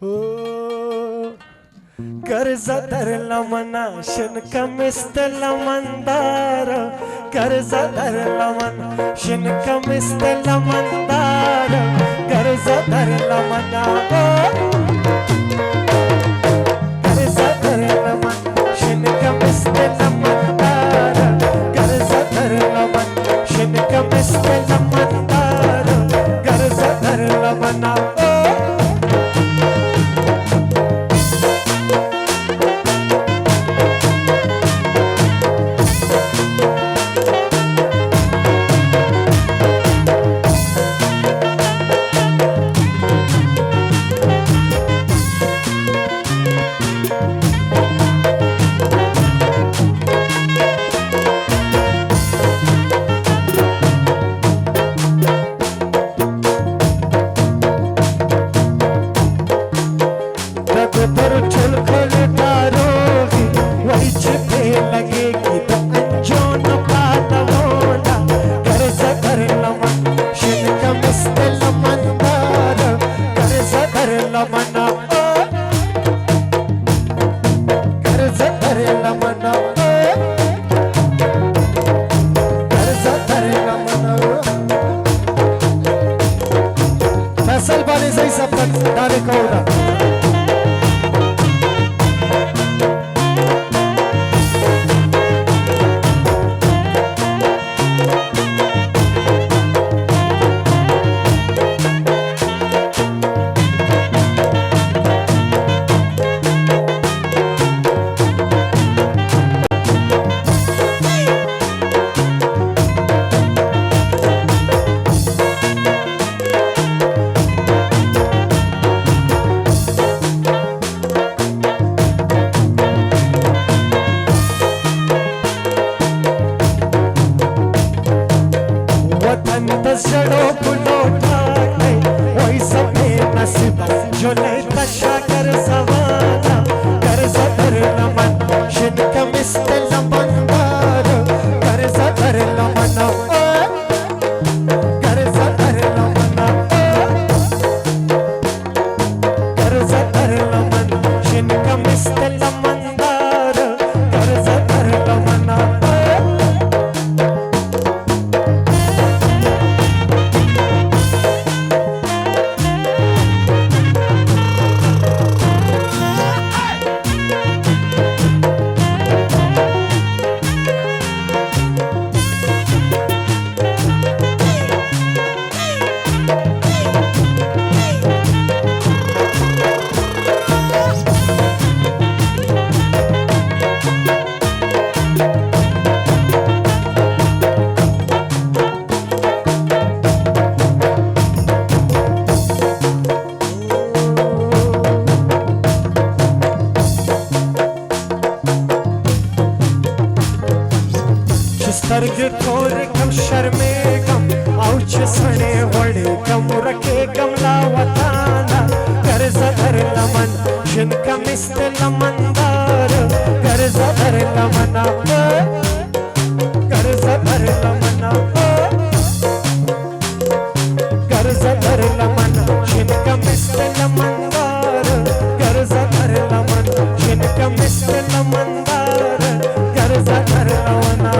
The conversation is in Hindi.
हो कर्ज धरला मना शिनक मिस्तला मंदार कर्ज धरला मना शिनक मिस्तला मंदार कर्ज धरला मना कर्ज धरला मना शिनक मिस्तला मंदार कर्ज धरला मना शिनक मिस्तला मंदार कर्ज धरला मना सर्ग खोर कम शर्मे कम औच सणे वडे कम रखे कमला वताना कर्ज धरला मन शिनक मिस्तला मंदार कर्ज धरला मना कर्ज धरला मना कर्ज धरला मना शिनक मिस्तला मंदार कर्ज धरला मना शिनक मिस्तला मंदार कर्ज धरला मना